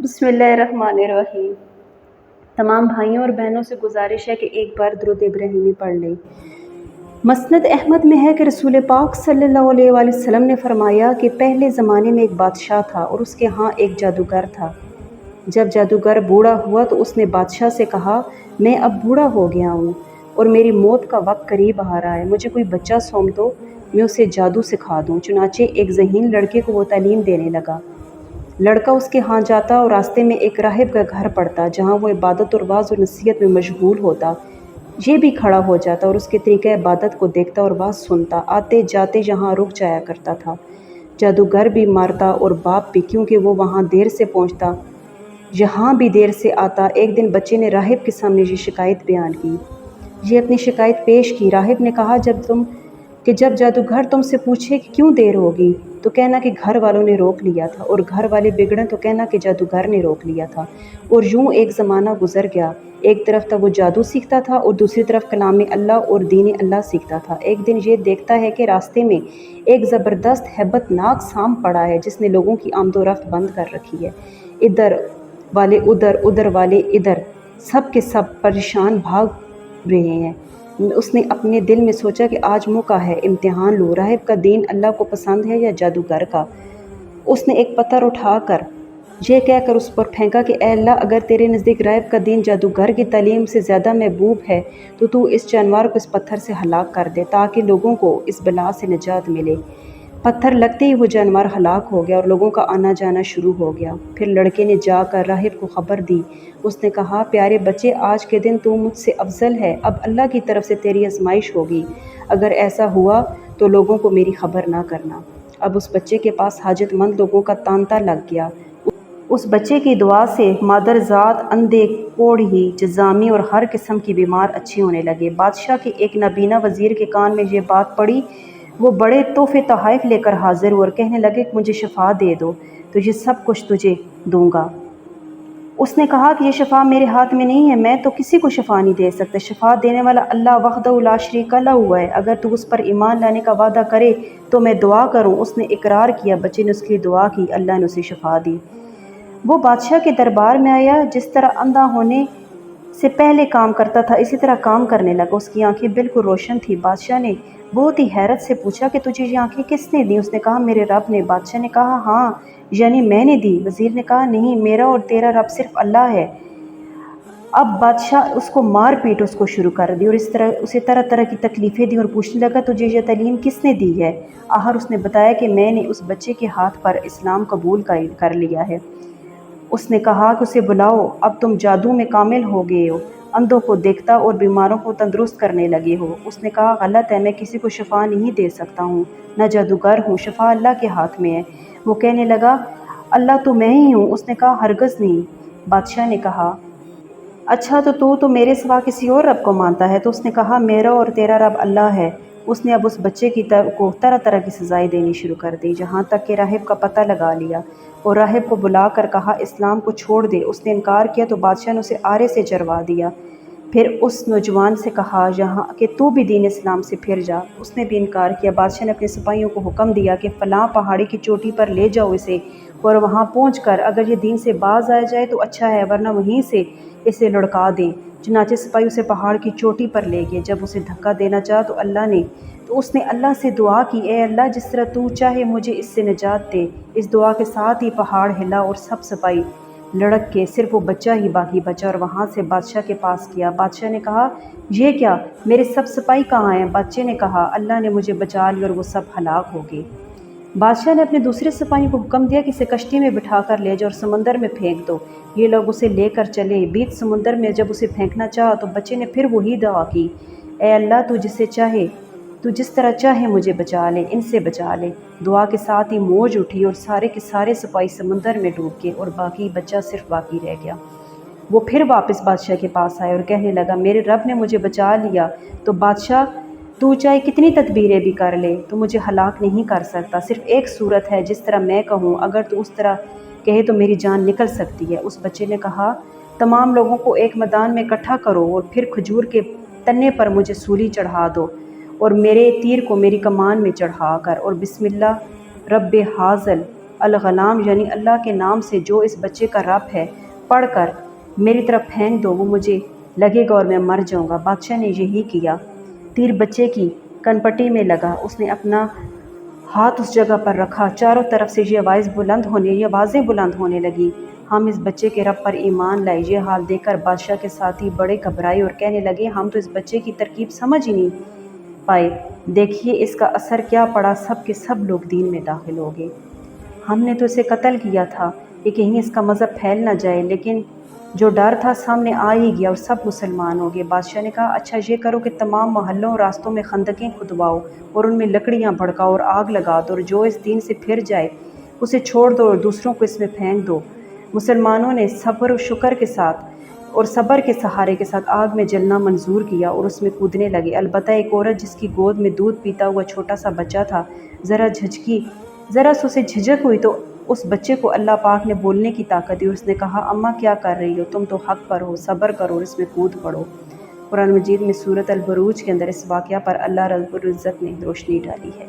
बिस्मिल्लाहिर्रहमानिर्रहीम। तमाम भाइयों और बहनों से गुजारिश है कि एक बार दुरूद इब्राहीमी पढ़ लें। मस्नद अहमद में है कि रसूल पाक सल्लल्लाहु अलैहि वसल्लम ने फरमाया कि पहले ज़माने में एक बादशाह था और उसके यहाँ एक जादूगर था। जब जादूगर बूढ़ा हुआ तो उसने बादशाह से कहा, मैं अब बूढ़ा हो गया हूँ और मेरी मौत का वक्त करीब आ रहा है, मुझे कोई बच्चा सौंप दो, मैं उसे जादू सिखा दूँ। चुनाचे एक ज़हीन लड़के को वो तालीम देने लगा। लड़का उसके यहाँ जाता और रास्ते में एक राहिब का घर पड़ता जहाँ वो इबादत और वाज़ और नसीहत में मशगूल होता। ये भी खड़ा हो जाता और उसके तरीक़े इबादत को देखता और वाज़ सुनता। आते जाते यहाँ रुक जाया करता था। जादूगर भी मारता और बाप भी, क्योंकि वो वहाँ देर से पहुँचता, यहाँ भी देर से आता। एक दिन बच्चे ने राहिब के सामने ये शिकायत बयान की। ये अपनी शिकायत पेश की। राहिब ने कहा, जब जादूगर तुमसे पूछे कि क्यों देर होगी तो कहना कि घर वालों ने रोक लिया था, और घर वाले बिगड़े तो कहना कि जादूगर ने रोक लिया था। और यूं एक ज़माना गुजर गया। एक तरफ तक वो जादू सीखता था और दूसरी तरफ कलाम अल्लाह और दीन अल्लाह सीखता था। एक दिन ये देखता है कि रास्ते में एक ज़बरदस्त हैबतनाक सांप पड़ा है जिसने लोगों की आमदोरफ्त बंद कर रखी है। इधर वाले उधर, उधर वाले इधर, सब के सब परेशान भाग रहे हैं। उसने अपने दिल में सोचा कि आज मौका है, इम्तिहान लूँ, राहिब का दीन अल्लाह को पसंद है या जादूगर का। उसने एक पत्थर उठाकर ये कहकर उस पर फेंका कि ऐ अल्लाह, अगर तेरे नज़दीक राहिब का दीन जादूगर की तालीम से ज़्यादा महबूब है तो तू इस जानवर को इस पत्थर से हलाक कर दे ताकि लोगों को इस बला से निजात मिले। पत्थर लगते ही वो जानवर हलाक हो गया और लोगों का आना जाना शुरू हो गया। फिर लड़के ने जाकर राहिब को खबर दी। उसने कहा, प्यारे बच्चे, आज के दिन तू मुझसे अफजल है, अब अल्लाह की तरफ से तेरी आजमाइश होगी। अगर ऐसा हुआ तो लोगों को मेरी खबर ना करना। अब उस बच्चे के पास हाजतमंद लोगों का तांता लग गया। उस बच्चे की दुआ से मादरजात, अंधे, कोढ़ी, जज़ामी और हर किस्म की बीमार अच्छी होने लगे। बादशाह के एक नाबीना वज़ीर के कान में ये बात पड़ी। वो बड़े तोहफे तोहफ़ लेकर हाजिर हुए और कहने लगे कि मुझे शफा दे दो तो ये सब कुछ तुझे दूंगा। उसने कहा कि ये शफा मेरे हाथ में नहीं है, मैं तो किसी को शफा नहीं दे सकता। शफा देने वाला अल्लाह वहदहू ला शरीका लहू हुआ है। अगर तू उस पर ईमान लाने का वादा करे तो मैं दुआ करूं। उसने इकरार किया। बच्चे ने उसके लिए दुआ की। अल्लाह ने उसे शफा दी। वो बादशाह के दरबार में आया। जिस तरह अंधा होने से पहले काम करता था इसी तरह काम करने लगा। उसकी आंखें बिल्कुल रोशन थी। बादशाह ने बहुत ही हैरत से पूछा कि तुझे ये आंखें किसने दी? उसने कहा, मेरे रब ने। बादशाह ने कहा, हाँ, यानी मैंने दी? वज़ीर ने कहा, नहीं, मेरा और तेरा रब सिर्फ अल्लाह है। अब बादशाह उसको मार पीट उसको शुरू कर दी और इस तरह उसे तरह तरह की तकलीफ़ें दी और पूछने लगा, तुझे यह तालीम किसने दी है? आखिर उसने बताया कि मैंने उस बच्चे के हाथ पर इस्लाम कबूल कर लिया है। उसने कहा कि उसे बुलाओ, अब तुम जादू में कामिल हो गए हो, अंधों को देखता और बीमारों को तंदुरुस्त करने लगे हो। उसने कहा, गलत है, मैं किसी को शफा नहीं दे सकता हूँ, न जादूगर हूँ, शफा अल्लाह के हाथ में है। वो कहने लगा, अल्लाह तो मैं ही हूँ। उसने कहा, हरगज़ नहीं। बादशाह ने कहा, अच्छा, तो तू तो मेरे सिवा किसी और रब को मानता है? तो उसने कहा, मेरा और तेरा रब अल्लाह है। उसने अब उस बच्चे को तरह तरह की सज़ाएँ देनी शुरू कर दी, जहाँ तक कि राहिब का पता लगा लिया और राहिब को बुलाकर कहा, इस्लाम को छोड़ दे। उसने इनकार किया तो बादशाह ने उसे आरे से चरवा दिया। फिर उस नौजवान से कहा, यहाँ कि तू भी दीन इस्लाम से फिर जा। उसने भी इनकार किया। बादशाह ने अपने सिपाहियों को हुक्म दिया कि फ़लाँ पहाड़ी की चोटी पर ले जाओ इसे, और वहाँ पहुँचकर अगर ये दीन से बाज आ जाए तो अच्छा है, वरना वहीं से इसे लुढ़का दें। चुनाचे सिपाही उसे पहाड़ की चोटी पर ले गए। जब उसे धक्का देना चाहा तो उसने अल्लाह से दुआ की, ए अल्लाह, जिस तरह तू चाहे मुझे इससे निजात दे। इस दुआ के साथ ही पहाड़ हिला और सब सिपाही लड़क के सिर्फ वो बच्चा ही बाकी बचा और वहाँ से बादशाह के पास किया। बादशाह ने कहा, ये क्या, मेरे सब सिपाही कहाँ हैं? बच्चे ने कहा, अल्लाह ने मुझे बचा लिया और वो सब हलाक हो गए। बादशाह ने अपने दूसरे सिपाहियों को हुक्म दिया कि इसे कश्ती में बिठा कर ले जाओ और समंदर में फेंक दो। ये लोग उसे लेकर चले। बीच समुंदर में जब उसे फेंकना चाहा तो बच्चे ने फिर वही दुआ की, ए अल्लाह, तू जिस तरह चाहे मुझे बचा ले, इनसे बचा ले। दुआ के साथ ही मौज उठी और सारे के सारे सिपाही समंदर में डूब गए और बाकी बच्चा सिर्फ बाकी रह गया। वो फिर वापस बादशाह के पास आया और कहने लगा, मेरे रब ने मुझे बचा लिया तो बादशाह, तू चाहे कितनी तदबीरें भी कर ले तो मुझे हलाक नहीं कर सकता। सिर्फ एक सूरत है, जिस तरह मैं कहूँ, अगर तू उस तरह कहे तो मेरी जान निकल सकती है। उस बच्चे ने कहा, तमाम लोगों को एक मैदान में इकट्ठा करो और फिर खजूर के तने पर मुझे सूली चढ़ा दो और मेरे तीर को मेरी कमान में चढ़ा कर और बिस्मिल्लाह रब्बे हाज़ल الغلام یعنی اللہ کے نام سے جو اس بچے کا رب ہے پڑھ کر میری طرف پھینک دو، وہ مجھے لگے گا اور میں مر جاؤں گا۔ بادشاہ نے یہی کیا۔ تیر بچے کی کنپٹی میں لگا، اس نے اپنا ہاتھ اس جگہ پر رکھا، چاروں طرف سے یہ آوازیں بلند ہونے لگیں، ہم اس بچے کے رب پر ایمان لائے۔ یہ حال دیکھ کر بادشاہ کے ساتھی بڑے گھبرائے اور کہنے لگے، ہم تو اس بچے کی ترکیب سمجھ ہی نہیں پائے، دیکھیے اس کا اثر کیا پڑا، سب کے سب لوگ دین میں داخل ہو گئے۔ ہم نے تو اسے قتل کیا تھا کہ کہیں اس کا مذہب پھیل نہ جائے، لیکن جو ڈر تھا سامنے آ ہی گیا اور سب مسلمان ہو گئے۔ بادشاہ نے کہا، اچھا یہ کرو کہ تمام محلوں اور راستوں میں خندقیں کھدواؤ اور ان میں لکڑیاں بھڑکاؤ اور آگ لگا دو، اور جو اس دین سے پھر جائے اسے چھوڑ دو اور دوسروں کو اس میں پھینک دو۔ مسلمانوں نے صبر و شکر کے ساتھ اور صبر کے سہارے کے ساتھ آگ میں جلنا منظور کیا اور اس میں کودنے لگے۔ البتہ ایک عورت جس کی گود میں دودھ پیتا ہوا چھوٹا سا بچہ تھا ذرا سا اسے جھجک ہوئی تو اس بچے کو اللہ پاک نے بولنے کی طاقت دی اور اس نے کہا، اماں کیا کر رہی ہو، تم تو حق پر ہو، صبر کرو اور اس میں کود پڑو۔ قرآن مجید میں سورۃ البروج کے اندر اس واقعہ پر اللہ رب العزت نے روشنی ڈالی ہے۔